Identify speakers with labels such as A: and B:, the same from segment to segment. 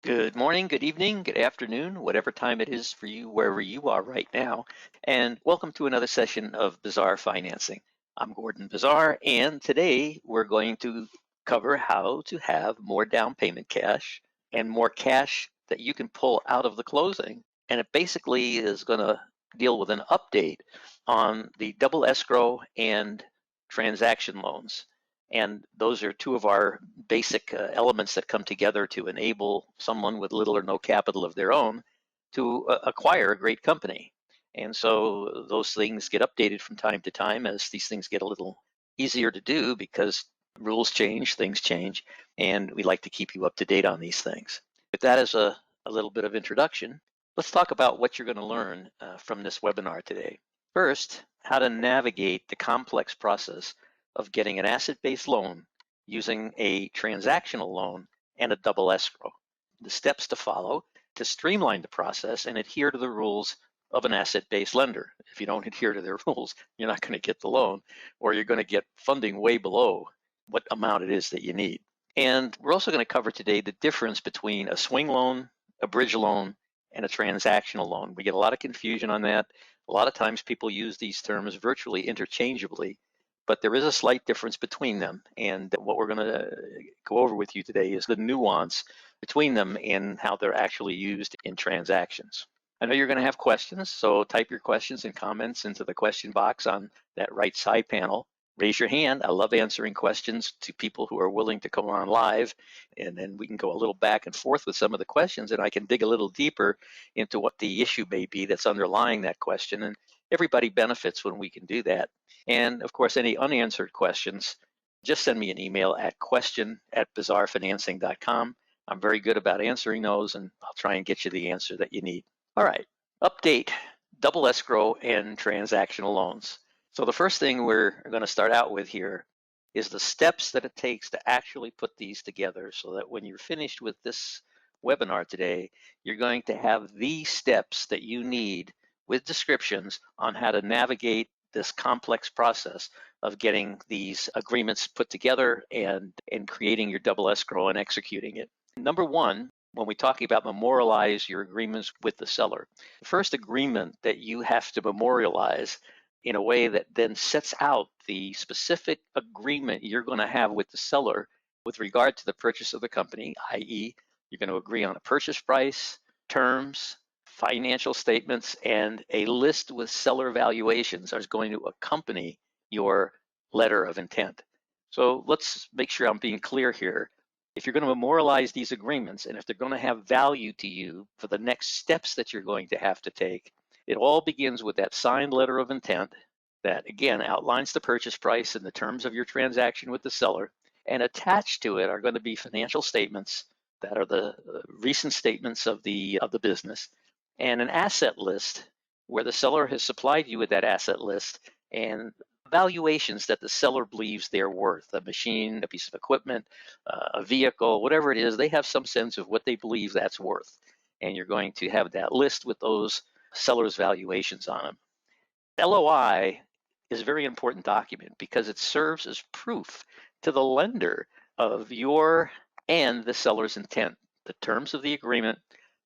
A: Good morning, good evening, good afternoon, whatever time it is for you, wherever you are right now. And welcome to another session of Bizar Financing. I'm Gordon Bizar, and today we're going to cover how to have more down payment cash and more cash that you can pull out of the closing. And it basically is going to deal with an update on the double escrow and transaction loans. And those are two of our basic elements that come together to enable someone with little or no capital of their own to acquire a great company. And so those things get updated from time to time as these things get a little easier to do because rules change, things change, and we like to keep you up to date on these things. With that as a little bit of introduction, let's talk about what you're going to learn from this webinar today. First, how to navigate the complex process of getting an asset-based loan using a transactional loan and a double escrow. The steps to follow to streamline the process and adhere to the rules of an asset-based lender. If you don't adhere to their rules, you're not going to get the loan, or you're going to get funding way below what amount it is that you need. And we're also going to cover today the difference between a swing loan, a bridge loan, and a transactional loan. We get a lot of confusion on that. A lot of times people use these terms virtually interchangeably, but there is a slight difference between them. And what we're going to go over with you today is the nuance between them and how they're actually used in transactions. I know you're going to have questions, so type your questions and comments into the question box on that right side panel. Raise your hand. I love answering questions to people who are willing to come on live, and then we can go a little back and forth with some of the questions, and I can dig a little deeper into what the issue may be that's underlying that question. And everybody benefits when we can do that. And of course, any unanswered questions, just send me an email at question@bizarfinancing.com. I'm very good about answering those, and I'll try and get you the answer that you need. All right, update, double escrow and transactional loans. So the first thing we're going to start out with here is the steps that it takes to actually put these together so that when you're finished with this webinar today, you're going to have the steps that you need with descriptions on how to navigate this complex process of getting these agreements put together and creating your double escrow and executing it. Number one, when we're talking about memorialize your agreements with the seller, the first agreement that you have to memorialize in a way that then sets out the specific agreement you're going to have with the seller with regard to the purchase of the company, i.e., you're going to agree on a purchase price, terms, financial statements, and a list with seller valuations are going to accompany your letter of intent. So let's make sure I'm being clear here. If you're going to memorialize these agreements and if they're going to have value to you for the next steps that you're going to have to take, it all begins with that signed letter of intent that, again, outlines the purchase price and the terms of your transaction with the seller. And attached to it are going to be financial statements that are the recent statements of the business, and an asset list where the seller has supplied you with that asset list and valuations that the seller believes they're worth. A machine, a piece of equipment, a vehicle, whatever it is, they have some sense of what they believe that's worth. And you're going to have that list with those seller's valuations on them. LOI is a very important document because it serves as proof to the lender of your and the seller's intent, the terms of the agreement,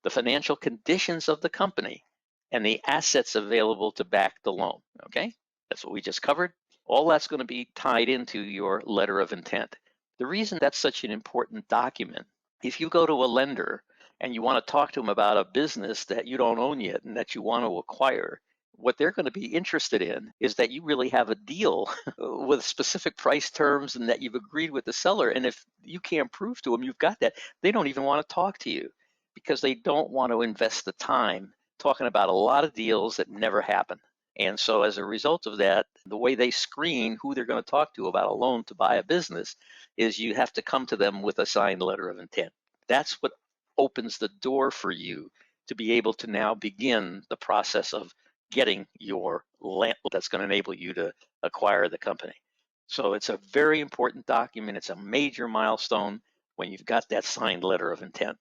A: the financial conditions of the company, and the assets available to back the loan. Okay, that's what we just covered. All that's going to be tied into your letter of intent. The reason that's such an important document, if you go to a lender and you want to talk to them about a business that you don't own yet and that you want to acquire, what they're going to be interested in is that you really have a deal with specific price terms and that you've agreed with the seller. And if you can't prove to them you've got that, they don't even want to talk to you because they don't want to invest the time talking about a lot of deals that never happen. And so as a result of that, the way they screen who they're going to talk to about a loan to buy a business is you have to come to them with a signed letter of intent. That's what opens the door for you to be able to now begin the process of getting your land that's going to enable you to acquire the company. So it's a very important document. It's a major milestone when you've got that signed letter of intent.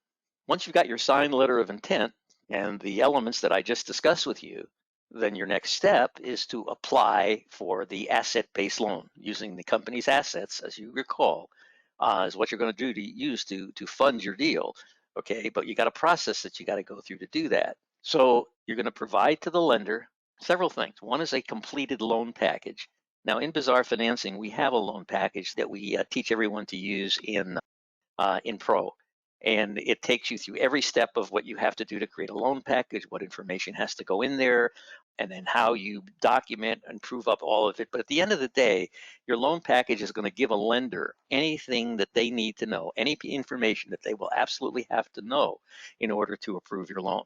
A: Once you've got your signed letter of intent and the elements that I just discussed with you, then your next step is to apply for the asset-based loan using the company's assets, as you recall, is what you're going to do to use to fund your deal. okay? But you got a process that you got to go through to do that. So you're going to provide to the lender several things. One is a completed loan package. Now in Bizar Financing, we have a loan package that we teach everyone to use in Pro. And it takes you through every step of what you have to do to create a loan package, what information has to go in there, and then how you document and prove up all of it. But at the end of the day, your loan package is going to give a lender anything that they need to know, any information that they will absolutely have to know in order to approve your loan.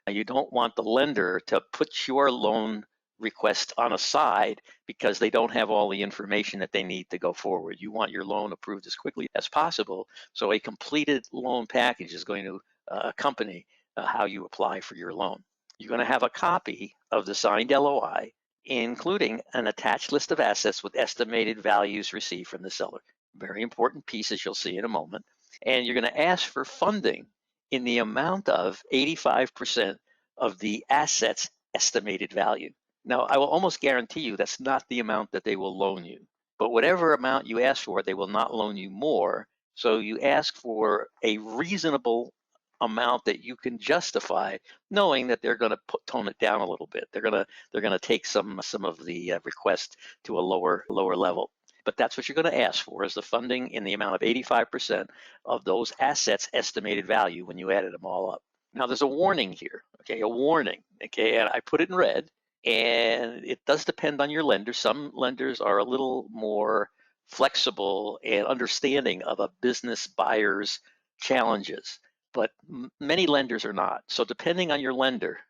A: Now, you don't want the lender to put your loan request on a side because they don't have all the information that they need to go forward. You want your loan approved as quickly as possible. So a completed loan package is going to accompany how you apply for your loan. You're going to have a copy of the signed LOI, including an attached list of assets with estimated values received from the seller. Very important piece, as you'll see in a moment. And you're going to ask for funding in the amount of 85% of the assets estimated value. Now, I will almost guarantee you that's not the amount that they will loan you. But whatever amount you ask for, they will not loan you more. So you ask for a reasonable amount that you can justify, knowing that they're going to tone it down a little bit. They're going to take some of the request to a lower level. But that's what you're going to ask for, is the funding in the amount of 85% of those assets estimated value when you added them all up. Now there's a warning here, okay, a warning, okay, and I put it in red. And it does depend on your lender. Some lenders are a little more flexible and understanding of a business buyer's challenges, but many lenders are not. So depending on your lender,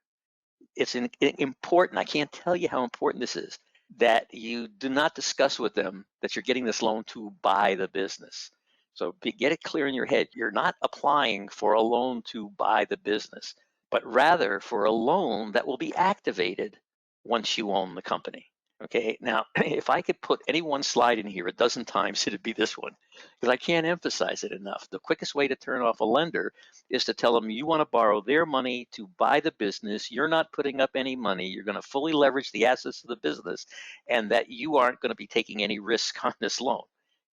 A: it's important, I can't tell you how important this is, that you do not discuss with them that you're getting this loan to buy the business. So get it clear in your head. You're not applying for a loan to buy the business, but rather for a loan that will be activated once you own the company. Okay, now if I could put any one slide in here a dozen times, it'd be this one, because I can't emphasize it enough. The quickest way to turn off a lender is to tell them you want to borrow their money to buy the business. You're not putting up any money. You're going to fully leverage the assets of the business, and that you aren't going to be taking any risk on this loan.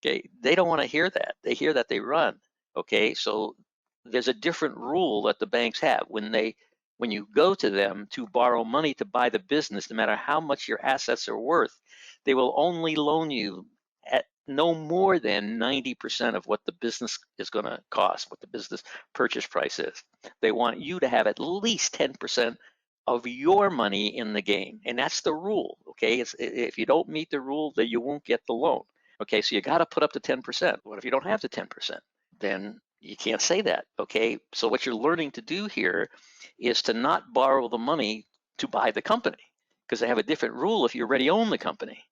A: Okay, they don't want to hear that. They hear that, they run. Okay, so there's a different rule that the banks have when you go to them to borrow money to buy the business, no matter how much your assets are worth, they will only loan you at no more than 90% of what the business is going to cost, what the business purchase price is. They want you to have at least 10% of your money in the game. And that's the rule, okay? If you don't meet the rule, then you won't get the loan. Okay, so you got to put up to 10%. What if you don't have the 10%? Then you can't say that, okay? So what you're learning to do here is to not borrow the money to buy the company, because they have a different rule if you already own the company.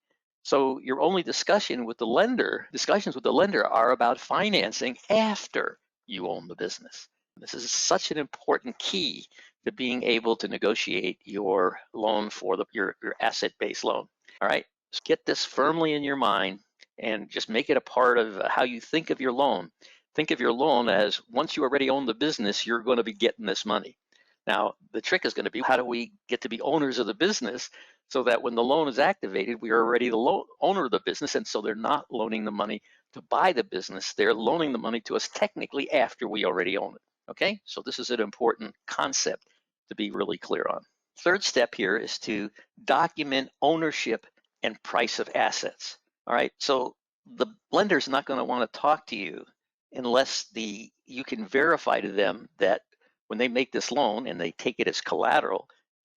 A: So your only discussions with the lender are about financing after you own the business. This is such an important key to being able to negotiate your loan for your asset-based loan. All right, so get this firmly in your mind and just make it a part of how you think of your loan. Think of your loan as, once you already own the business, you're going to be getting this money. Now, the trick is going to be, how do we get to be owners of the business so that when the loan is activated, we are already the owner of the business, and so they're not loaning the money to buy the business. They're loaning the money to us technically after we already own it. Okay, so this is an important concept to be really clear on. Third step here is to document ownership and price of assets. All right, so the lender's not going to want to talk to you unless you can verify to them that when they make this loan and they take it as collateral,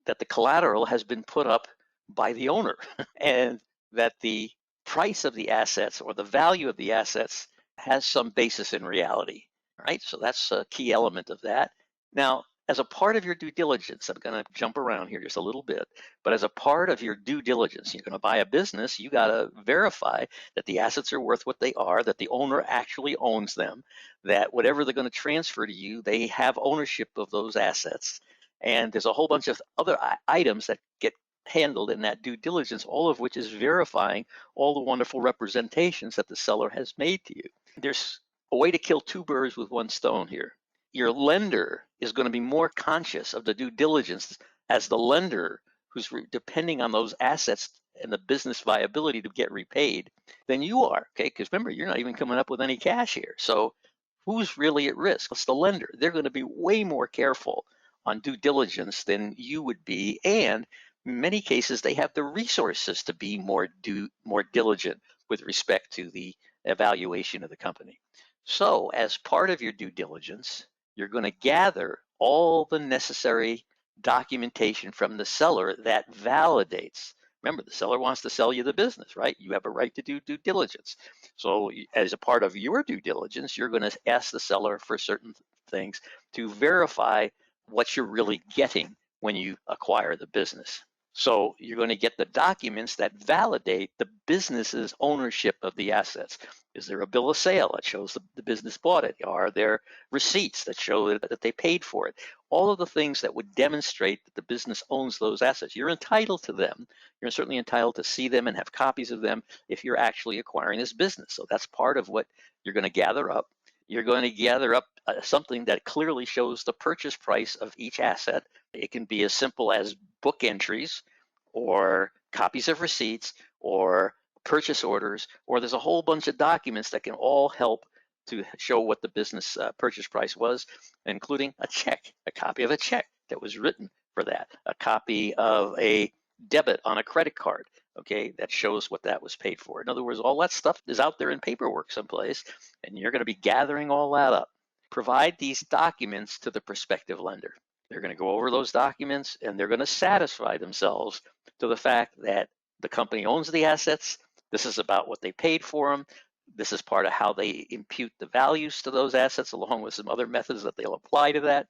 A: that the collateral has been put up by the owner and that the price of the assets or the value of the assets has some basis in reality. All right, so that's a key element of that. Now, as a part of your due diligence, I'm going to jump around here just a little bit, but as a part of your due diligence, you're going to buy a business, you got to verify that the assets are worth what they are, that the owner actually owns them, that whatever they're going to transfer to you, they have ownership of those assets. And there's a whole bunch of other items that get handled in that due diligence, all of which is verifying all the wonderful representations that the seller has made to you. There's a way to kill two birds with one stone here. Your lender is going to be more conscious of the due diligence as the lender who's depending on those assets and the business viability to get repaid than you are, okay? Because remember, you're not even coming up with any cash here. So Who's really at risk? It's the lender. They're going to be way more careful on due diligence than you would be, and in many cases they have the resources to be more diligent with respect to the evaluation of the company. So as part of your due diligence, you're going to gather all the necessary documentation from the seller that validates. Remember, the seller wants to sell you the business, right? You have a right to do due diligence. So as a part of your due diligence, you're going to ask the seller for certain things to verify what you're really getting when you acquire the business. So you're going to get the documents that validate the business's ownership of the assets. Is there a bill of sale that shows the business bought it? Are there receipts that show that they paid for it? All of the things that would demonstrate that the business owns those assets. You're entitled to them. You're certainly entitled to see them and have copies of them if you're actually acquiring this business. So that's part of what you're going to gather up. You're going to gather up something that clearly shows the purchase price of each asset. It can be as simple as book entries or copies of receipts or purchase orders, or there's a whole bunch of documents that can all help to show what the business purchase price was, including a check, a copy of a check that was written for that, a copy of a debit on a credit card, okay, that shows what that was paid for. In other words, all that stuff is out there in paperwork someplace, and you're going to be gathering all that up. Provide these documents to the prospective lender. They're going to go over those documents, and they're going to satisfy themselves to the fact that the company owns the assets. This is about what they paid for them. This is part of how they impute the values to those assets, along with some other methods that they'll apply to that.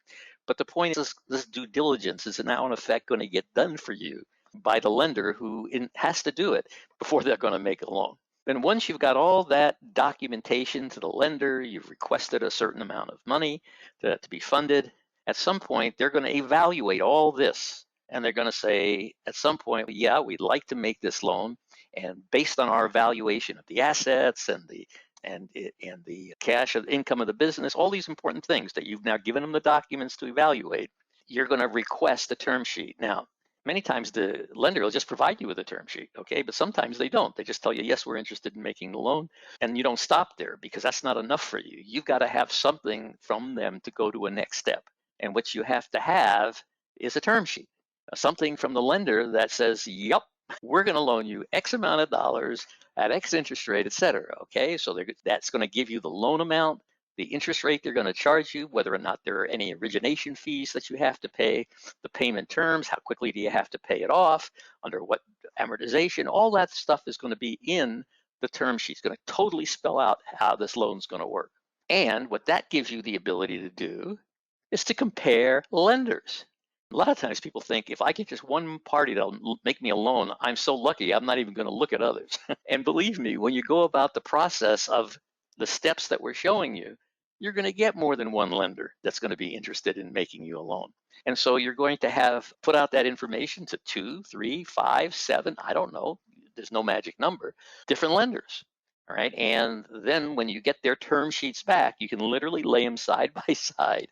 A: But the point is, this due diligence is now in effect going to get done for you by the lender who has to do it before they're going to make a loan. Then once you've got all that documentation to the lender, you've requested a certain amount of money to be funded, at some point they're going to evaluate all this, and they're going to say at some point, yeah, we'd like to make this loan, and based on our evaluation of the assets and the cash of income of the business, all these important things that you've now given them the documents to evaluate, you're going to request a term sheet. Now, many times the lender will just provide you with a term sheet, okay? But sometimes they don't. They just tell you, yes, we're interested in making the loan. And you don't stop there because that's not enough for you. You've got to have something from them to go to a next step. And what you have to have is a term sheet, something from the lender that says, yep, we're going to loan you X amount of dollars at X interest rate, et cetera, okay? So that's going to give you the loan amount, the interest rate they're going to charge you, whether or not there are any origination fees that you have to pay, the payment terms, how quickly do you have to pay it off, under what amortization, all that stuff is going to be in the term sheet. It's going to totally spell out how this loan's going to work. And what that gives you the ability to do is to compare lenders. A lot of times people think if I get just one party that'll make me a loan, I'm so lucky, I'm not even going to look at others. And believe me, when you go about the process of the steps that we're showing you, you're going to get more than one lender that's going to be interested in making you a loan. And so you're going to have put out that information to 2, 3, 5, 7, I don't know, there's no magic number, different lenders. All right. And then when you get their term sheets back, you can literally lay them side by side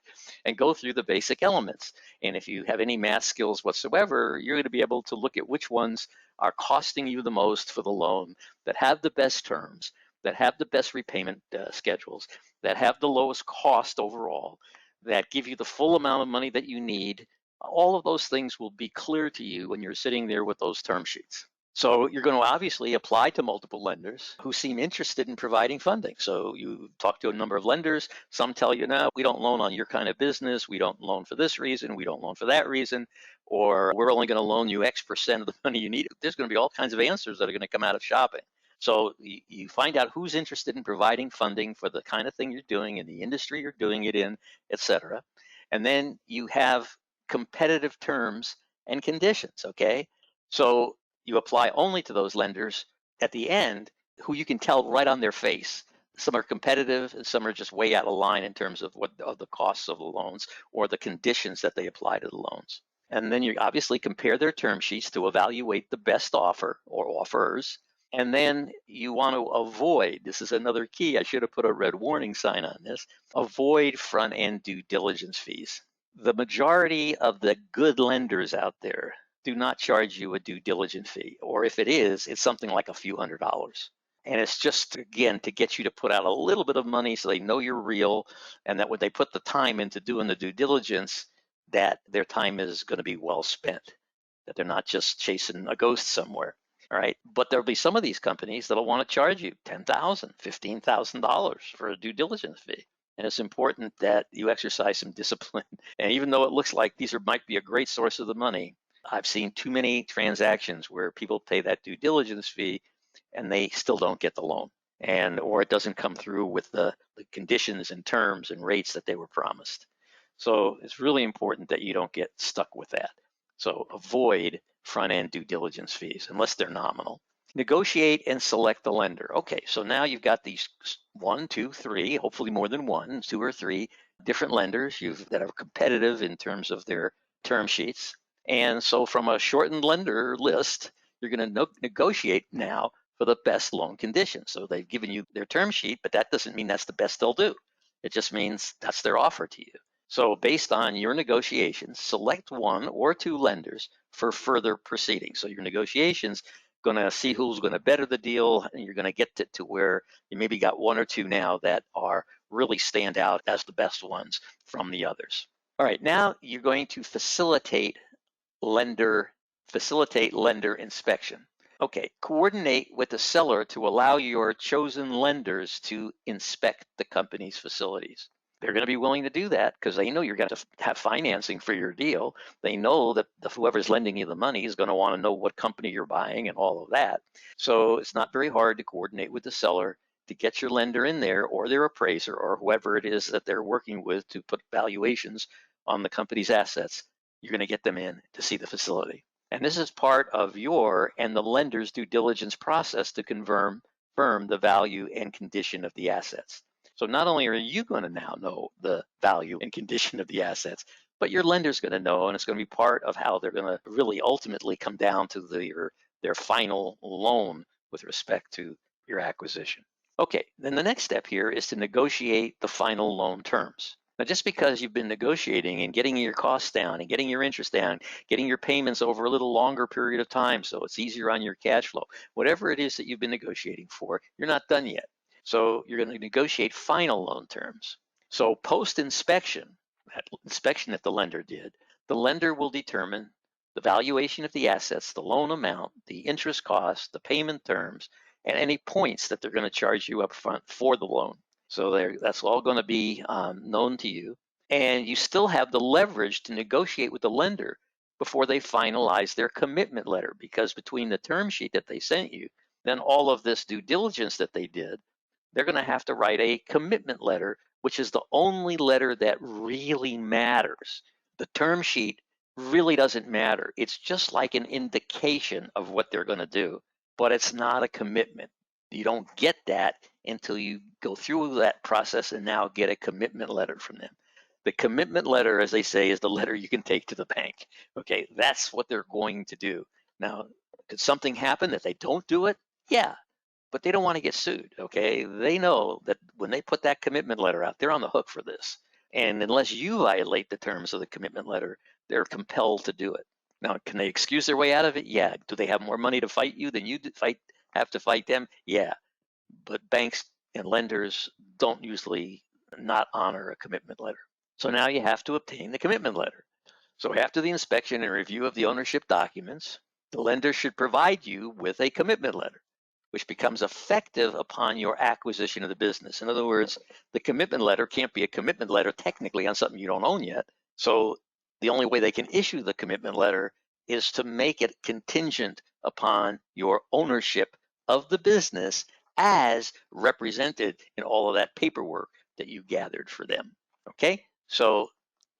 A: and go through the basic elements. And if you have any math skills whatsoever, you're going to be able to look at which ones are costing you the most for the loan, that have the best terms, that have the best repayment schedules, that have the lowest cost overall, that give you the full amount of money that you need. All of those things will be clear to you when you're sitting there with those term sheets. So you're going to obviously apply to multiple lenders who seem interested in providing funding. So you talk to a number of lenders. Some tell you, no, we don't loan on your kind of business. We don't loan for this reason. We don't loan for that reason. Or we're only going to loan you X% of the money you need. There's going to be all kinds of answers that are going to come out of shopping. So you find out who's interested in providing funding for the kind of thing you're doing in the industry you're doing it in, et cetera. And then you have competitive terms and conditions, okay? So you apply only to those lenders at the end who you can tell right on their face. Some are competitive and some are just way out of line in terms of the costs of the loans or the conditions that they apply to the loans. And then you obviously compare their term sheets to evaluate the best offer or offers. And then you want to avoid, this is another key, I should have put a red warning sign on this, avoid front-end due diligence fees. The majority of the good lenders out there do not charge you a due diligence fee, or if it is, it's something like a few $100s. And it's just, again, to get you to put out a little bit of money so they know you're real, and that when they put the time into doing the due diligence, that their time is going to be well spent, that they're not just chasing a ghost somewhere. All right. But there'll be some of these companies that'll want to charge you $10,000, $15,000 for a due diligence fee. And it's important that you exercise some discipline. And even though it looks like these might be a great source of the money, I've seen too many transactions where people pay that due diligence fee and they still don't get the loan, or it doesn't come through with the conditions and terms and rates that they were promised. So it's really important that you don't get stuck with that. So avoid front-end due diligence fees unless they're nominal. Negotiate and select the lender. Okay, so now you've got these 1, 2, 3, hopefully more than 1, 2 or 3 different lenders that are competitive in terms of their term sheets. And so from a shortened lender list, you're going to negotiate now for the best loan conditions. So they've given you their term sheet, but that doesn't mean that's the best they'll do. It just means that's their offer to you. So based on your negotiations, select 1 or 2 lenders for further proceedings. So your negotiations going to see who's going to better the deal, and you're going to get to where you maybe got 1 or 2 now that are really stand out as the best ones from the others. All right, now you're going to facilitate lender inspection. Okay, coordinate with the seller to allow your chosen lenders to inspect the company's facilities. They're going to be willing to do that because they know you're going to have financing for your deal. They know that whoever's lending you the money is going to want to know what company you're buying and all of that. So it's not very hard to coordinate with the seller to get your lender in there, or their appraiser, or whoever it is that they're working with to put valuations on the company's assets. You're going to get them in to see the facility. And this is part of your and the lender's due diligence process to confirm the value and condition of the assets. So not only are you going to now know the value and condition of the assets, but your lender's going to know, and it's going to be part of how they're going to really ultimately come down to their final loan with respect to your acquisition. Okay, then the next step here is to negotiate the final loan terms. Now, just because you've been negotiating and getting your costs down and getting your interest down, getting your payments over a little longer period of time so it's easier on your cash flow, whatever it is that you've been negotiating for, you're not done yet. So you're going to negotiate final loan terms. So post-inspection, that inspection that the lender did, the lender will determine the valuation of the assets, the loan amount, the interest cost, the payment terms, and any points that they're going to charge you up front for the loan. So that's all going to be known to you. And you still have the leverage to negotiate with the lender before they finalize their commitment letter, because between the term sheet that they sent you, then all of this due diligence that they did, they're going to have to write a commitment letter, which is the only letter that really matters. The term sheet really doesn't matter. It's just like an indication of what they're going to do, but it's not a commitment. You don't get that until you go through that process and now get a commitment letter from them. The commitment letter, as they say, is the letter you can take to the bank. Okay, that's what they're going to do. Now, could something happen that they don't do it? Yeah, but they don't want to get sued. Okay, they know that when they put that commitment letter out, they're on the hook for this. And unless you violate the terms of the commitment letter, they're compelled to do it. Now, can they excuse their way out of it? Yeah. Do they have more money to fight you than you have to fight them? Yeah. But banks and lenders don't usually not honor a commitment letter. So now you have to obtain the commitment letter. So after the inspection and review of the ownership documents, the lender should provide you with a commitment letter, which becomes effective upon your acquisition of the business. In other words, the commitment letter can't be a commitment letter technically on something you don't own yet. So the only way they can issue the commitment letter is to make it contingent upon your ownership of the business as represented in all of that paperwork that you gathered for them. Okay, so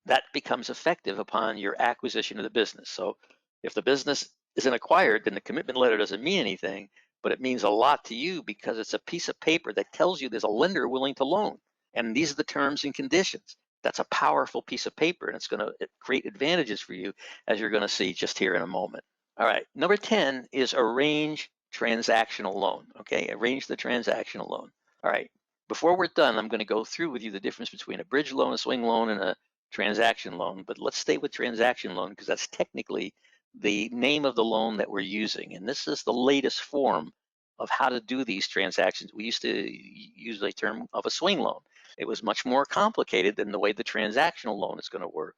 A: that becomes effective upon your acquisition of the business. So if the business isn't acquired, then the commitment letter doesn't mean anything, but it means a lot to you because it's a piece of paper that tells you there's a lender willing to loan. And these are the terms and conditions. That's a powerful piece of paper, and it's going to create advantages for you, as you're going to see just here in a moment. All right, number 10 is arrange transactional loan. Okay, arrange the transactional loan. All right, before we're done, I'm going to go through with you the difference between a bridge loan, a swing loan, and a transaction loan, but let's stay with transaction loan because that's technically the name of the loan that we're using. And this is the latest form of how to do these transactions. We used to use a term of a swing loan. It was much more complicated than the way the transactional loan is going to work.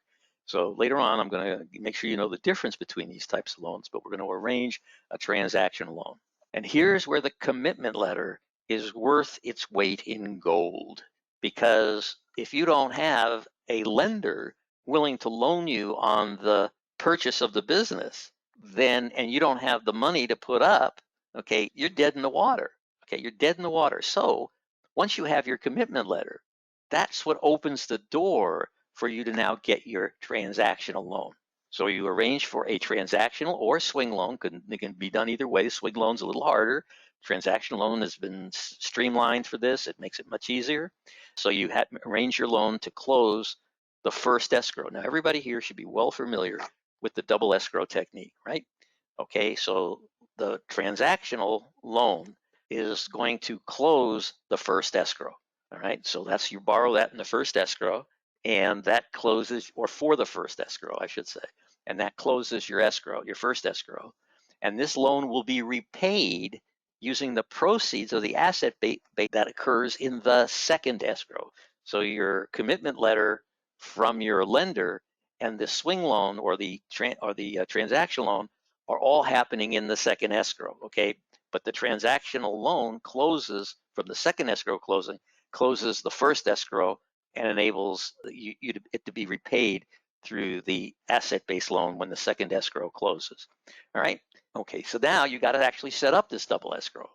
A: So later on, I'm going to make sure you know the difference between these types of loans, but we're going to arrange a transactional loan. And here's where the commitment letter is worth its weight in gold. Because if you don't have a lender willing to loan you on the purchase of the business, then, and you don't have the money to put up, okay, you're dead in the water. Okay, you're dead in the water. So once you have your commitment letter, that's what opens the door for you to now get your transactional loan. So you arrange for a transactional or swing loan. It can be done either way. Swing loan's a little harder. Transactional loan has been streamlined for this. It makes it much easier. So you arrange your loan to close the first escrow. Now, everybody here should be well familiar with the double escrow technique, right? Okay, so the transactional loan is going to close the first escrow. All right, so that's, you borrow that in the first escrow, and that closes, or for the first escrow, I should say, and that closes your escrow, your first escrow. And this loan will be repaid using the proceeds of the asset base that occurs in the second escrow. So your commitment letter from your lender and the swing loan or the transactional loan are all happening in the second escrow, okay? But the transactional loan closes from the second escrow closes the first escrow and enables it to be repaid through the asset-based loan when the second escrow closes. All right, okay, so now you got to actually set up this double escrow.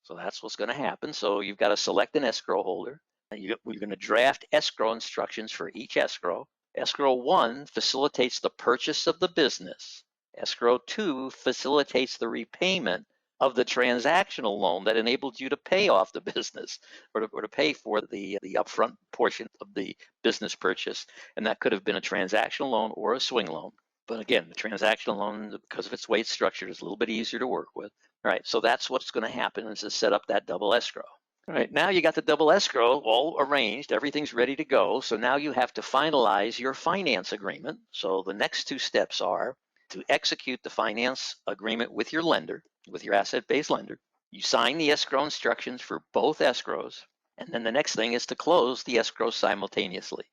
A: So that's what's going to happen. So you've got to select an escrow holder. You're going to draft escrow instructions for each escrow. Escrow 1 facilitates the purchase of the business. Escrow 2 facilitates the repayment of the transactional loan that enabled you to pay off the business or to pay for the upfront portion of the business purchase. And that could have been a transactional loan or a swing loan. But again, the transactional loan, because of its weight structure, is a little bit easier to work with. All right, so that's what's going to happen, is to set up that double escrow. All right, now you got the double escrow all arranged, everything's ready to go. So now you have to finalize your finance agreement. So the next two steps are to execute the finance agreement with your lender, with your asset-based lender. You sign the escrow instructions for both escrows, and then the next thing is to close the escrow simultaneously.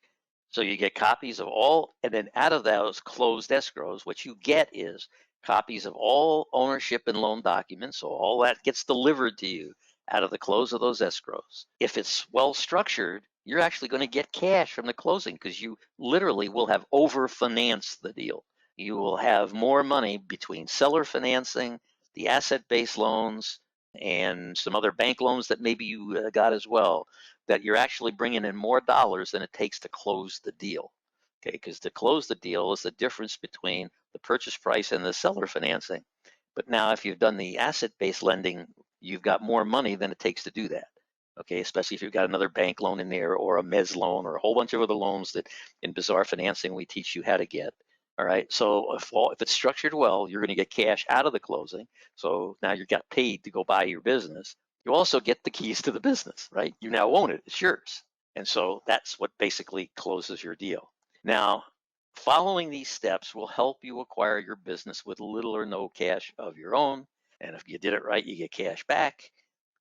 A: So you get copies of all, and then out of those closed escrows, what you get is copies of all ownership and loan documents. So all that gets delivered to you out of the close of those escrows. If it's well structured, you're actually going to get cash from the closing because you literally will have over-financed the deal. You will have more money between seller financing, the asset-based loans, and some other bank loans that maybe you got as well, that you're actually bringing in more dollars than it takes to close the deal. Okay, because to close the deal is the difference between the purchase price and the seller financing. But now if you've done the asset-based lending, you've got more money than it takes to do that. Okay, especially if you've got another bank loan in there or a mezz loan or a whole bunch of other loans that in Bizar Financing we teach you how to get. All right, so if it's structured well, you're going to get cash out of the closing. So now you got paid to go buy your business. You also get the keys to the business, right? You now own it, it's yours. And so that's what basically closes your deal. Now, following these steps will help you acquire your business with little or no cash of your own. And if you did it right, you get cash back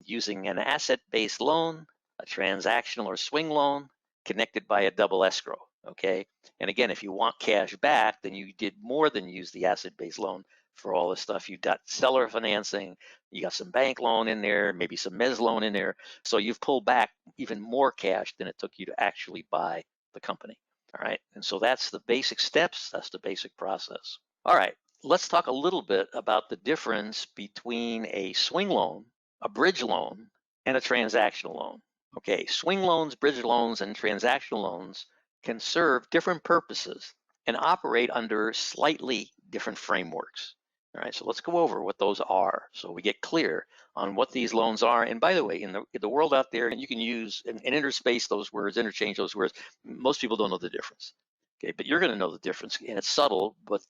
A: using an asset-based loan, a transactional or swing loan, connected by a double escrow, okay? And again, if you want cash back, then you did more than use the asset-based loan for all this stuff. You got seller financing, you got some bank loan in there, maybe some mezz loan in there. So you've pulled back even more cash than it took you to actually buy the company, all right? And so that's the basic steps, that's the basic process. All right, let's talk a little bit about the difference between a swing loan, a bridge loan, and a transactional loan. Okay, swing loans, bridge loans, and transactional loans can serve different purposes and operate under slightly different frameworks. All right, so let's go over what those are so we get clear on what these loans are. And by the way, in the world out there, and you can use and interspace those words, interchange those words. Most people don't know the difference. Okay, but you're going to know the difference, and it's subtle, but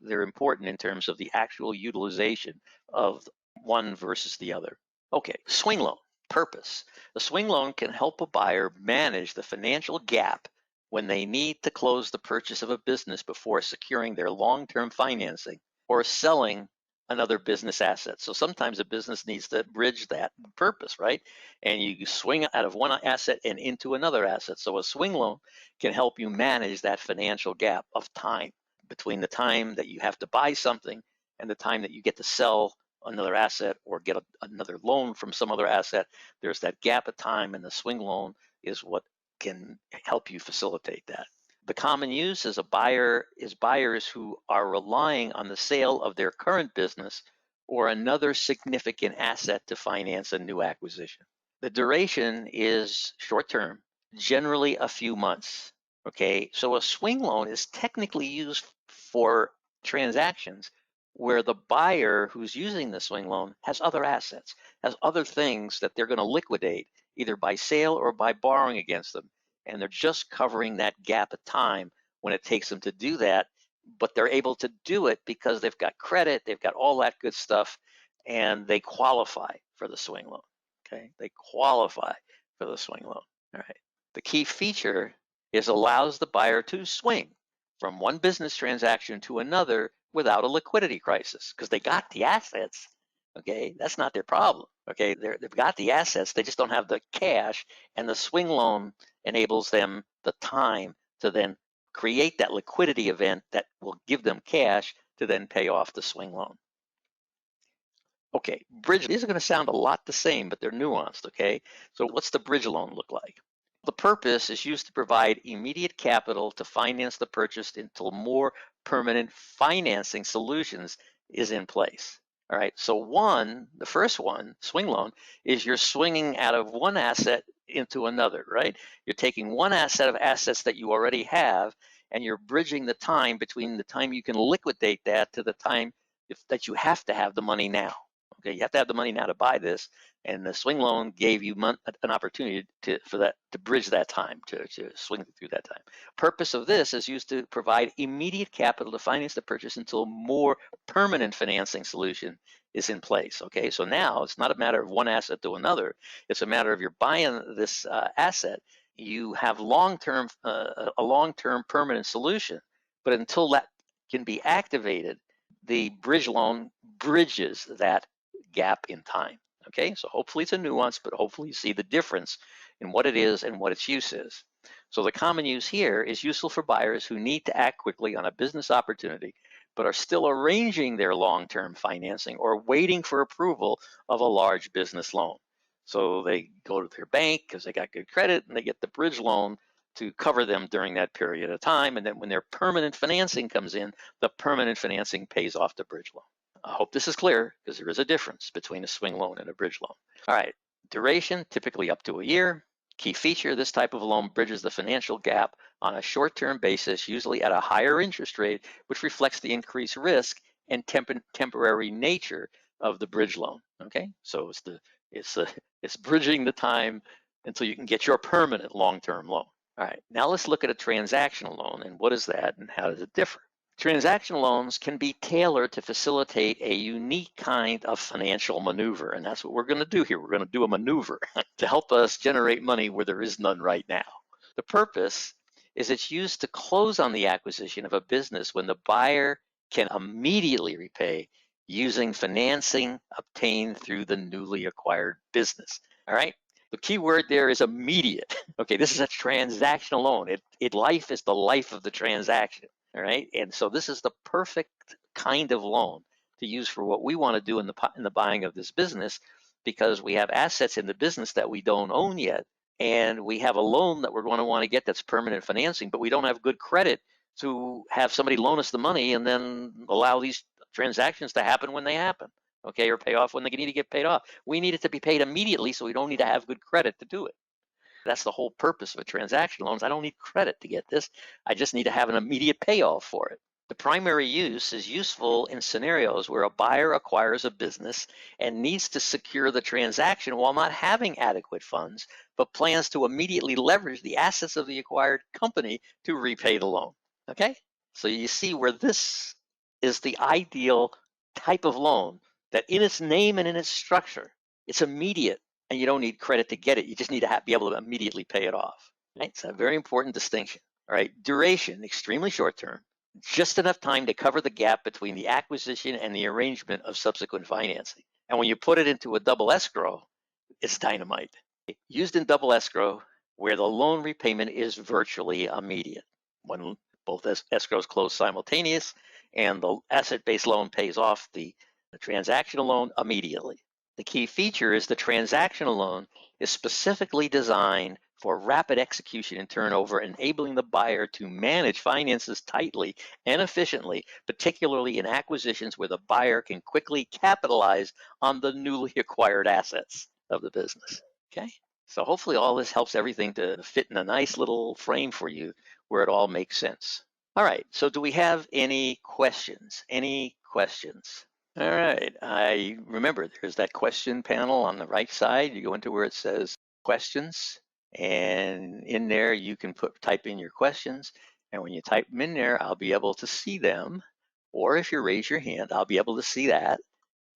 A: they're important in terms of the actual utilization of one versus the other. Okay, swing loan, purpose. The swing loan can help a buyer manage the financial gap when they need to close the purchase of a business before securing their long-term financing or selling another business asset. So sometimes a business needs to bridge that purpose, right? And you swing out of one asset and into another asset. So a swing loan can help you manage that financial gap of time between the time that you have to buy something and the time that you get to sell another asset or get another loan from some other asset. There's that gap of time, and the swing loan is what can help you facilitate that. The common use is buyers who are relying on the sale of their current business or another significant asset to finance a new acquisition. The duration is short term, generally a few months. Okay, so a swing loan is technically used for transactions where the buyer who's using the swing loan has other assets, has other things that they're going to liquidate either by sale or by borrowing against them. And they're just covering that gap of time when it takes them to do that. But they're able to do it because they've got credit, they've got all that good stuff, and they qualify for the swing loan. Okay, they qualify for the swing loan. All right. The key feature is allows the buyer to swing from one business transaction to another without a liquidity crisis because they got the assets. Okay, that's not their problem. Okay, they've got the assets, they just don't have the cash, and the swing loan enables them the time to then create that liquidity event that will give them cash to then pay off the swing loan. Okay, bridge, these are going to sound a lot the same, but they're nuanced, okay? So what's the bridge loan look like? The purpose is used to provide immediate capital to finance the purchase until more permanent financing solutions is in place. All right, so the first one, swing loan, is you're swinging out of one asset into another, right? You're taking one asset of assets that you already have, and you're bridging the time between the time you can liquidate that to the time that you have to have the money now. Okay, you have to have the money now to buy this, and the swing loan gave you an opportunity to bridge that time, to swing through that time. Purpose of this is used to provide immediate capital to finance the purchase until more permanent financing solution is in place. Okay, so now it's not a matter of one asset to another. It's a matter of you're buying this asset. You have a long-term permanent solution, but until that can be activated, the bridge loan bridges that gap in time. Okay, so hopefully it's a nuance, but hopefully you see the difference in what it is and what its use is. So the common use here is useful for buyers who need to act quickly on a business opportunity, but are still arranging their long-term financing or waiting for approval of a large business loan. So they go to their bank because they got good credit and they get the bridge loan to cover them during that period of time. And then when their permanent financing comes in, the permanent financing pays off the bridge loan. I hope this is clear because there is a difference between a swing loan and a bridge loan. All right, duration, typically up to a year. Key feature, this type of loan bridges the financial gap on a short-term basis, usually at a higher interest rate, which reflects the increased risk and temporary nature of the bridge loan. Okay, so it's bridging the time until you can get your permanent long-term loan. All right, now let's look at a transactional loan, and what is that and how does it differ? Transactional loans can be tailored to facilitate a unique kind of financial maneuver, and that's what we're going to do here. We're going to do a maneuver to help us generate money where there is none right now. The purpose is it's used to close on the acquisition of a business when the buyer can immediately repay using financing obtained through the newly acquired business. All right? The key word there is immediate. Okay, this is a transactional loan. Life is the life of the transaction. All right, and so this is the perfect kind of loan to use for what we want to do in the buying of this business, because we have assets in the business that we don't own yet, and we have a loan that we're going to want to get that's permanent financing, but we don't have good credit to have somebody loan us the money and then allow these transactions to happen when they happen, okay, or pay off when they need to get paid off. We need it to be paid immediately, so we don't need to have good credit to do it. That's the whole purpose of a transaction loan. I don't need credit to get this. I just need to have an immediate payoff for it. The primary use is useful in scenarios where a buyer acquires a business and needs to secure the transaction while not having adequate funds, but plans to immediately leverage the assets of the acquired company to repay the loan. Okay? So you see where this is the ideal type of loan that in its name and in its structure, it's immediate. And you don't need credit to get it. You just need to be able to immediately pay it off. Right? It's a very important distinction. All right, duration, extremely short term, just enough time to cover the gap between the acquisition and the arrangement of subsequent financing. And when you put it into a double escrow, it's dynamite. Used in double escrow, where the loan repayment is virtually immediate. When both escrows close simultaneous and the asset-based loan pays off the transactional loan immediately. The key feature is the transactional loan is specifically designed for rapid execution and turnover, enabling the buyer to manage finances tightly and efficiently, particularly in acquisitions where the buyer can quickly capitalize on the newly acquired assets of the business. Okay, so hopefully all this helps everything to fit in a nice little frame for you where it all makes sense. All right, so do we have any questions? Any questions? All right, I remember there's that question panel on the right side. You go into where it says questions, and in there you can type in your questions. And when you type them in there, I'll be able to see them. Or if you raise your hand, I'll be able to see that.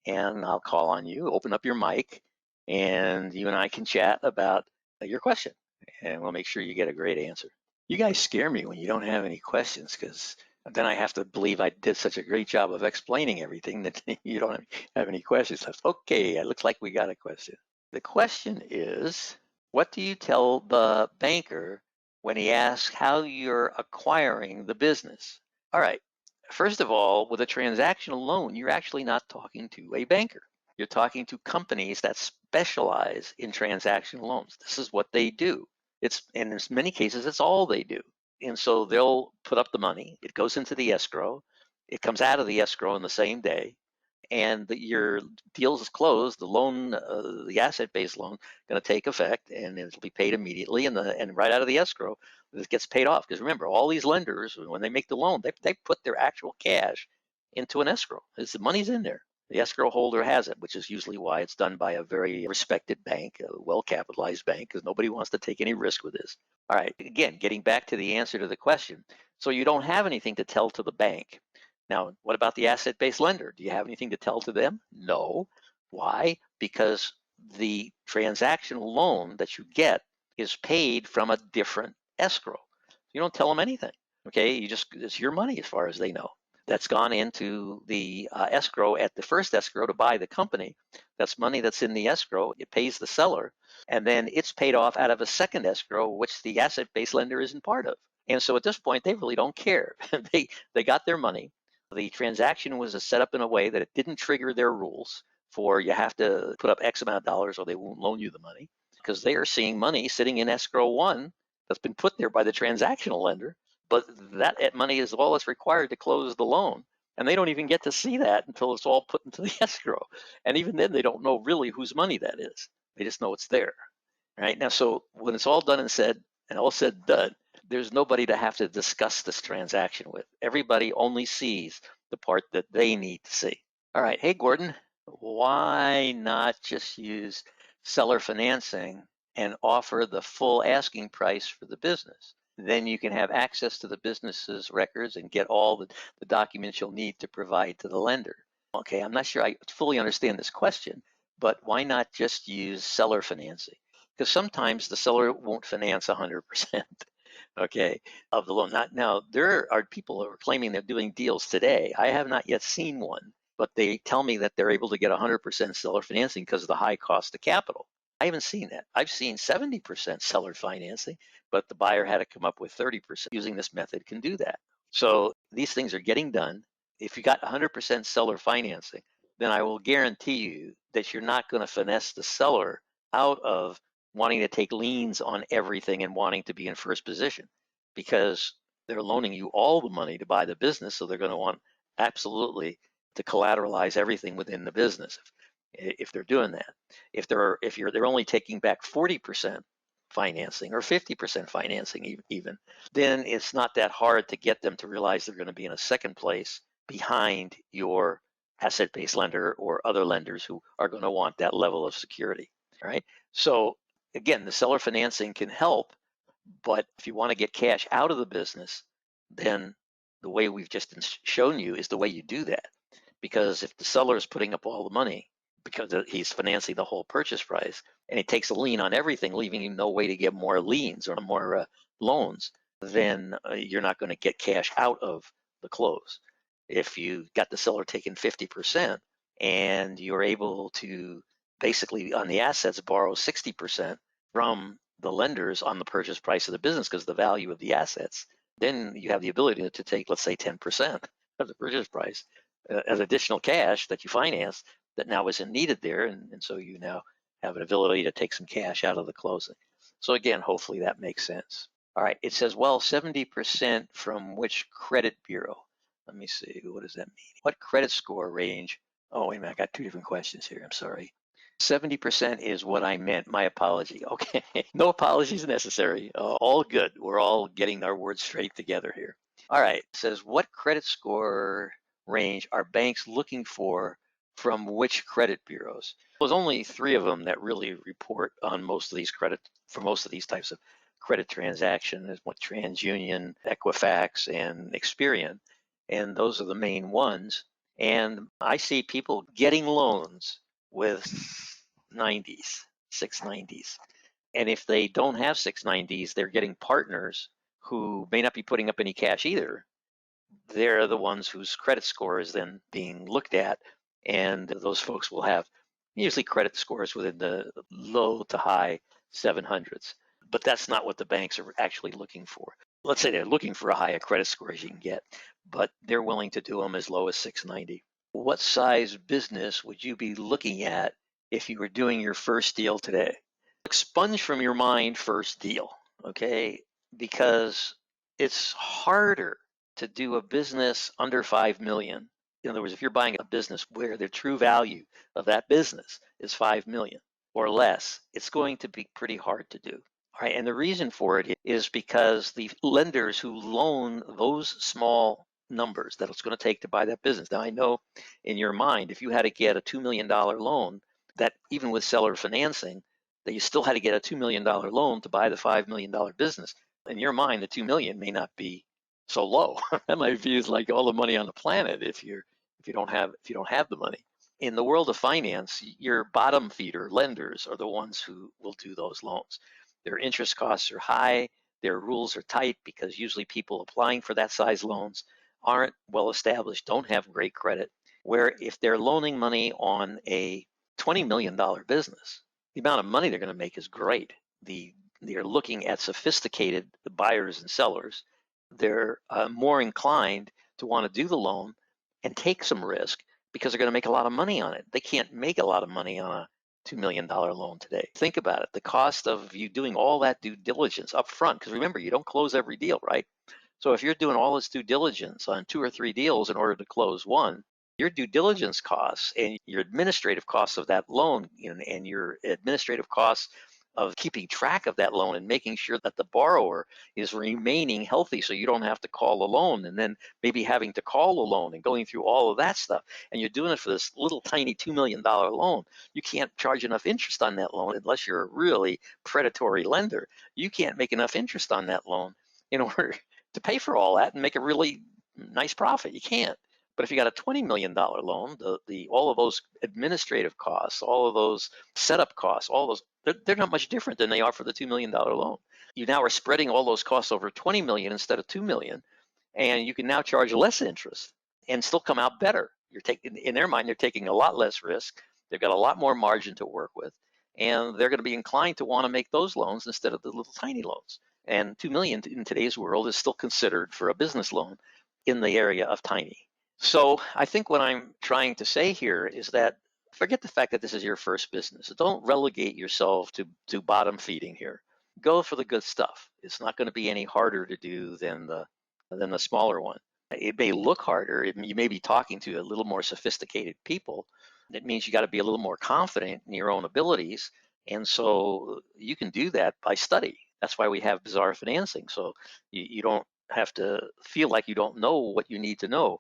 A: And I'll call on you, open up your mic, and you and I can chat about your question. And we'll make sure you get a great answer. You guys scare me when you don't have any questions, because then I have to believe I did such a great job of explaining everything that you don't have any questions left. Okay, it looks like we got a question. The question is, what do you tell the banker when he asks how you're acquiring the business? All right, first of all, with a transactional loan, you're actually not talking to a banker. You're talking to companies that specialize in transactional loans. This is what they do. And in many cases, it's all they do. And so they'll put up the money. It goes into the escrow. It comes out of the escrow in the same day. And your deal is closed. The loan, the asset-based loan, going to take effect, and it'll be paid immediately. And right out of the escrow, it gets paid off. Because remember, all these lenders, when they make the loan, they put their actual cash into an escrow. The money's in there. The escrow holder has it, which is usually why it's done by a very respected bank, a well-capitalized bank, because nobody wants to take any risk with this. All right, again, getting back to the answer to the question. So you don't have anything to tell to the bank. Now, what about the asset-based lender? Do you have anything to tell to them? No. Why? Because the transactional loan that you get is paid from a different escrow. You don't tell them anything. Okay, it's your money as far as they know. That's gone into the escrow at the first escrow to buy the company. That's money that's in the escrow. It pays the seller, and then it's paid off out of a second escrow, which the asset-based lender isn't part of. And so at this point, they really don't care. They got their money. The transaction was set up in a way that it didn't trigger their rules for you have to put up X amount of dollars or they won't loan you the money, because they are seeing money sitting in escrow one that's been put there by the transactional lender. But that money is all that's required to close the loan. And they don't even get to see that until it's all put into the escrow. And even then, they don't know really whose money that is. They just know it's there. Right now, so when it's all done and said, and all said and done, there's nobody to have to discuss this transaction with. Everybody only sees the part that they need to see. All right, hey Gordon, why not just use seller financing and offer the full asking price for the business? Then you can have access to the business's records and get all the documents you'll need to provide to the lender. Okay, I'm not sure I fully understand this question, but why not just use seller financing? Because sometimes the seller won't finance 100%, okay, of the loan. Now, there are people who are claiming they're doing deals today. I have not yet seen one, but they tell me that they're able to get 100% seller financing because of the high cost of capital. I haven't seen that. I've seen 70% seller financing, but the buyer had to come up with 30%. Using this method can do that. So these things are getting done. If you got 100% seller financing, then I will guarantee you that you're not going to finesse the seller out of wanting to take liens on everything and wanting to be in first position, because they're loaning you all the money to buy the business. So they're going to want absolutely to collateralize everything within the business if they're doing that. If they're only taking back 40% financing or 50% financing even, then it's not that hard to get them to realize they're going to be in a second place behind your asset-based lender or other lenders who are going to want that level of security, right? So again, the seller financing can help, but if you want to get cash out of the business, then the way we've just shown you is the way you do that. Because if the seller is putting up all the money because he's financing the whole purchase price, and he takes a lien on everything, leaving you no way to get more liens or more loans, then you're not going to get cash out of the close. If you got the seller taking 50% and you're able to basically on the assets borrow 60% from the lenders on the purchase price of the business because the value of the assets, then you have the ability to take, let's say, 10% of the purchase price as additional cash that you finance that now isn't needed there. And so you now have an ability to take some cash out of the closing. So again, hopefully that makes sense. All right, it says, well, 70% from which credit bureau? Let me see, what does that mean? What credit score range? Oh, wait a minute, I got two different questions here, I'm sorry. 70% is what I meant, my apology. Okay, no apologies necessary, all good. We're all getting our words straight together here. All right, it says, what credit score range are banks looking for from which credit bureaus? There's only three of them that really report on most of these for most of these types of credit transactions, what TransUnion, Equifax, and Experian. And those are the main ones. And I see people getting loans with 90s, 690s. And if they don't have 690s, they're getting partners who may not be putting up any cash either. They're the ones whose credit score is then being looked at. And those folks will have usually credit scores within the low to high 700s. But that's not what the banks are actually looking for. Let's say they're looking for a higher credit score as you can get, but they're willing to do them as low as 690. What size business would you be looking at if you were doing your first deal today? Expunge from your mind first deal, okay? Because it's harder to do a business under 5 million. In other words, if you're buying a business where the true value of that business is 5 million or less, it's going to be pretty hard to do. All right, and the reason for it is because the lenders who loan those small numbers that it's going to take to buy that business. Now, I know in your mind, if you had to get a $2 million loan, that even with seller financing, that you still had to get a $2 million loan to buy the $5 million business. In your mind, the 2 million may not be so low. That might be like all the money on the planet if you don't have the money. In the world of finance, your bottom feeder lenders are the ones who will do those loans. Their interest costs are high, their rules are tight because usually people applying for that size loans aren't well established, don't have great credit, where if they're loaning money on a $20 million business, the amount of money they're going to make is great. They're looking at sophisticated buyers and sellers. They're more inclined to want to do the loan and take some risk because they're going to make a lot of money on it. They can't make a lot of money on a $2 million loan today. Think about it. The cost of you doing all that due diligence up front, because remember, you don't close every deal, right? So if you're doing all this due diligence on 2 or 3 deals in order to close one, your due diligence costs and your administrative costs of that loan and your administrative costs of keeping track of that loan and making sure that the borrower is remaining healthy so you don't have to call the loan and then maybe having to call the loan and going through all of that stuff. And you're doing it for this little tiny $2 million loan. You can't charge enough interest on that loan unless you're a really predatory lender. You can't make enough interest on that loan in order to pay for all that and make a really nice profit. You can't. But if you got a $20 million loan, all of those administrative costs, all of those setup costs, all those, they're not much different than they are for the $2 million loan. You now are spreading all those costs over 20 million instead of 2 million, and you can now charge less interest and still come out better. You're taking, in their mind, they're taking a lot less risk. They've got a lot more margin to work with, and they're going to be inclined to want to make those loans instead of the little tiny loans. And 2 million in today's world is still considered for a business loan in the area of tiny. So I think what I'm trying to say here is that forget the fact that this is your first business. Don't relegate yourself to bottom feeding here. Go for the good stuff. It's not going to be any harder to do than the smaller one. It may look harder. You may be talking to a little more sophisticated people. It means you got to be a little more confident in your own abilities. And so you can do that by study. That's why we have Bizar financing. So you don't have to feel like you don't know what you need to know.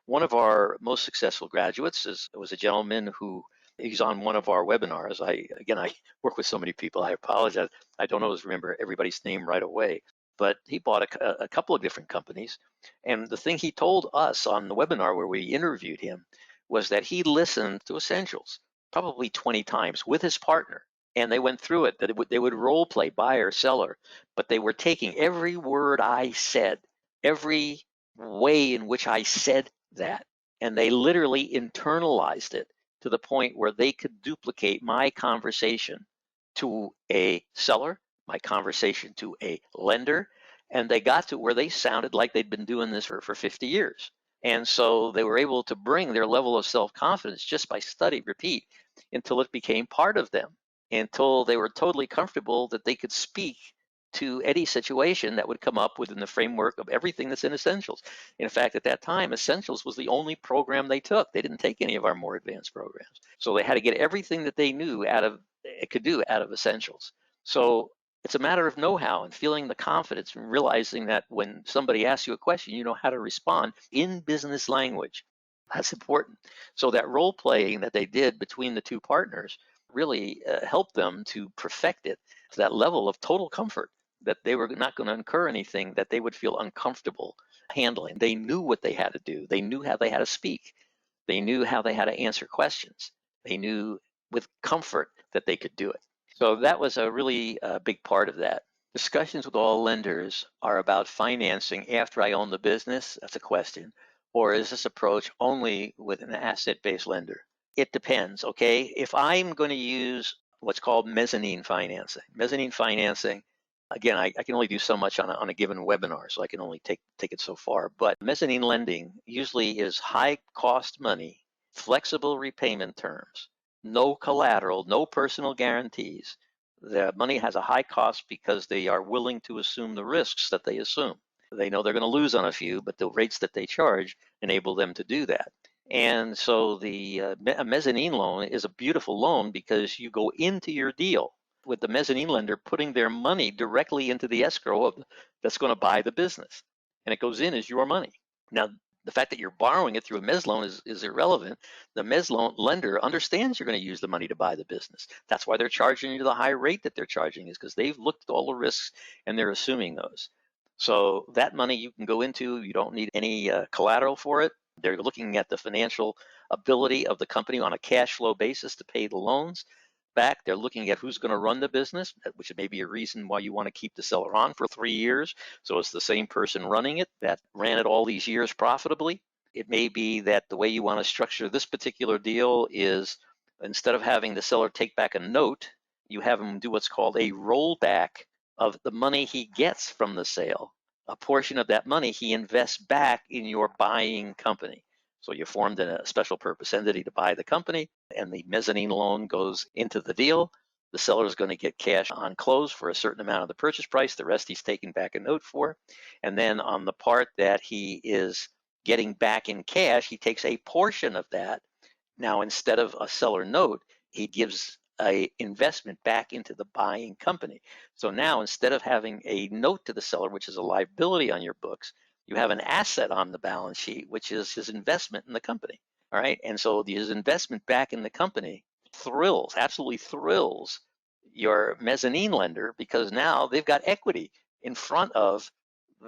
A: One of our most successful graduates was a gentleman who he's on one of our webinars. I work with so many people. I apologize. I don't always remember everybody's name right away. But he bought a couple of different companies. And the thing he told us on the webinar where we interviewed him was that he listened to Essentials probably 20 times with his partner. And they went through it. That they would role play buyer, seller, but they were taking every word I said, every way in which I said that. And they literally internalized it to the point where they could duplicate my conversation to a seller, my conversation to a lender, and they got to where they sounded like they'd been doing this for 50 years. And so they were able to bring their level of self-confidence just by study, repeat, until it became part of them, until they were totally comfortable that they could speak to any situation that would come up within the framework of everything that's in Essentials. In fact, at that time, Essentials was the only program they took. They didn't take any of our more advanced programs. So they had to get everything that they knew it could do out of Essentials. So it's a matter of know-how and feeling the confidence and realizing that when somebody asks you a question, you know how to respond in business language. That's important. So that role playing that they did between the two partners really helped them to perfect it to that level of total comfort that they were not going to incur anything that they would feel uncomfortable handling. They knew what they had to do. They knew how they had to speak. They knew how they had to answer questions. They knew with comfort that they could do it. So that was a really big part of that. Discussions with all lenders are about financing after I own the business. That's a question. Or is this approach only with an asset-based lender? It depends, okay? If I'm going to use what's called mezzanine financing, again, I can only do so much on a given webinar, so I can only take it so far. But mezzanine lending usually is high cost money, flexible repayment terms, no collateral, no personal guarantees. The money has a high cost because they are willing to assume the risks that they assume. They know they're going to lose on a few, but the rates that they charge enable them to do that. And so a mezzanine loan is a beautiful loan because you go into your deal with the mezzanine lender putting their money directly into the escrow that's going to buy the business. And it goes in as your money. Now, the fact that you're borrowing it through a mezz loan is irrelevant. The mezz loan lender understands you're going to use the money to buy the business. That's why they're charging you the high rate that they're charging, is because they've looked at all the risks and they're assuming those. So that money you can go into, you don't need any collateral for it. They're looking at the financial ability of the company on a cash flow basis to pay the loans back. They're looking at who's going to run the business, which may be a reason why you want to keep the seller on for 3 years. So it's the same person running it that ran it all these years profitably. It may be that the way you want to structure this particular deal is instead of having the seller take back a note, you have him do what's called a rollback of the money he gets from the sale. A portion of that money he invests back in your buying company. So you formed a special purpose entity to buy the company, and the mezzanine loan goes into the deal. The seller is going to get cash on close for a certain amount of the purchase price. The rest he's taking back a note for. And then on the part that he is getting back in cash, he takes a portion of that. Now, instead of a seller note, he gives a investment back into the buying company. So now instead of having a note to the seller, which is a liability on your books, you have an asset on the balance sheet, which is his investment in the company. All right. And so his investment back in the company absolutely thrills your mezzanine lender because now they've got equity in front of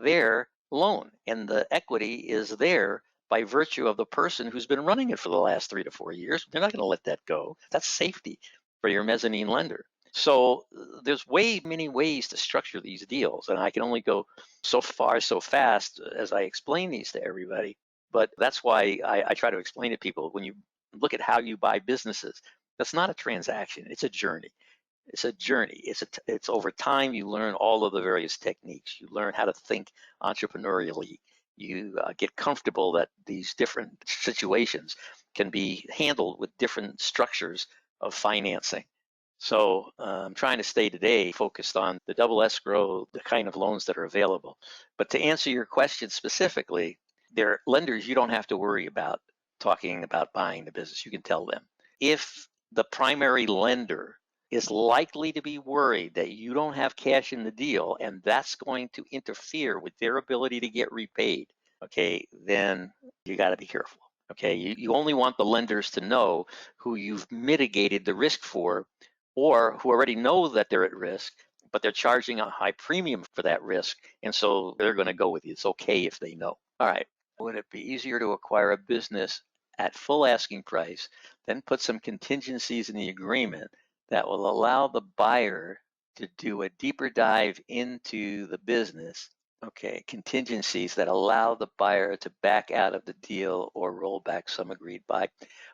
A: their loan. And the equity is there by virtue of the person who's been running it for the last 3 to 4 years. They're not going to let that go. That's safety for your mezzanine lender. So there's many ways to structure these deals, and I can only go so far, so fast as I explain these to everybody. But that's why I try to explain to people when you look at how you buy businesses, that's not a transaction, it's a journey. It's a journey. It's over time you learn all of the various techniques. You learn how to think entrepreneurially. You get comfortable that these different situations can be handled with different structures of financing. So I'm trying to stay today focused on the double escrow, the kind of loans that are available. But to answer your question specifically, there are lenders you don't have to worry about talking about buying the business. You can tell them. If the primary lender is likely to be worried that you don't have cash in the deal and that's going to interfere with their ability to get repaid, okay, then you got to be careful. Okay, you only want the lenders to know who you've mitigated the risk for or who already know that they're at risk, but they're charging a high premium for that risk. And so they're going to go with you. It's okay if they know. All right. Would it be easier to acquire a business at full asking price, then put some contingencies in the agreement that will allow the buyer to do a deeper dive into the business Okay, contingencies that allow the buyer to back out of the deal or roll back some agreed buy.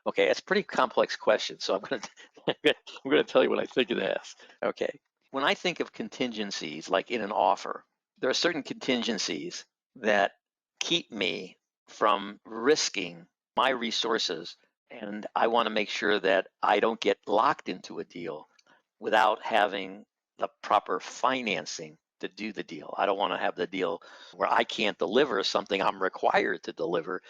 A: Okay, it's a pretty complex question, so I'm going to I'm going to tell you what I think of this. Okay, when I think of contingencies, like in an offer, there are certain contingencies that keep me from risking my resources, and I want to make sure that I don't get locked into a deal without having the proper financing to do the deal. I don't want to have the deal where I can't deliver something I'm required to deliver,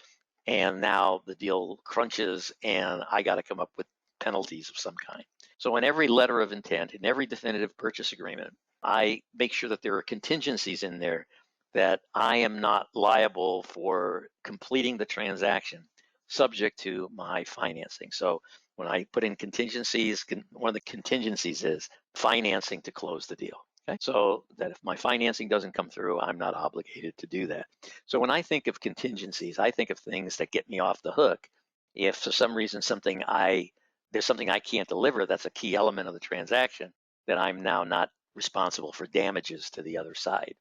A: and now the deal crunches and I got to come up with penalties of some kind. So in every letter of intent, in every definitive purchase agreement, I make sure that there are contingencies in there that I am not liable for completing the transaction subject to my financing. So when I put in contingencies, one of the contingencies is financing to close the deal. Okay? So that if my financing doesn't come through, I'm not obligated to do that. So when I think of contingencies, I think of things that get me off the hook. If for some reason there's something I can't deliver, that's a key element of the transaction, then I'm now not responsible for damages to the other side.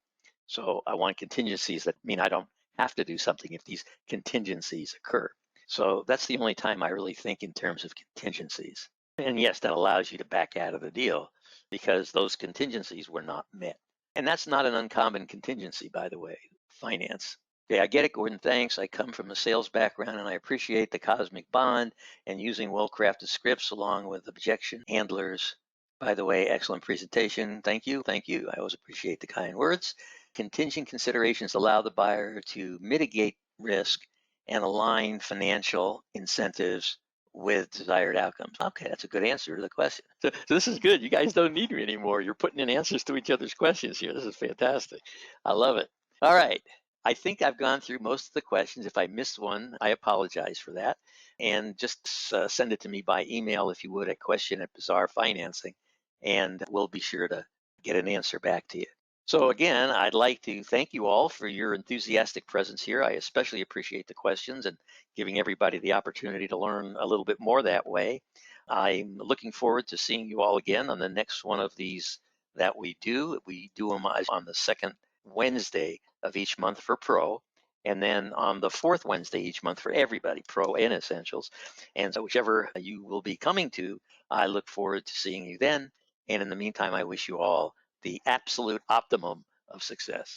A: So I want contingencies that mean I don't have to do something if these contingencies occur. So that's the only time I really think in terms of contingencies. And yes, that allows you to back out of the deal because those contingencies were not met. And that's not an uncommon contingency, by the way, finance. Okay, I get it, Gordon, thanks. I come from a sales background and I appreciate the cosmic bond and using well-crafted scripts along with objection handlers. By the way, excellent presentation. Thank you. Thank you. I always appreciate the kind words. Contingent considerations allow the buyer to mitigate risk and align financial incentives with desired outcomes. Okay, that's a good answer to the question. So this is good. You guys don't need me anymore. You're putting in answers to each other's questions here. This is fantastic. I love it. All right. I think I've gone through most of the questions. If I missed one, I apologize for that. And just send it to me by email, if you would, at question@Bizar Financing, and we'll be sure to get an answer back to you. So again, I'd like to thank you all for your enthusiastic presence here. I especially appreciate the questions and giving everybody the opportunity to learn a little bit more that way. I'm looking forward to seeing you all again on the next one of these that we do. We do them on the second Wednesday of each month for Pro, and then on the fourth Wednesday each month for everybody, Pro and Essentials. And so whichever you will be coming to, I look forward to seeing you then. And in the meantime, I wish you all the absolute optimum of success.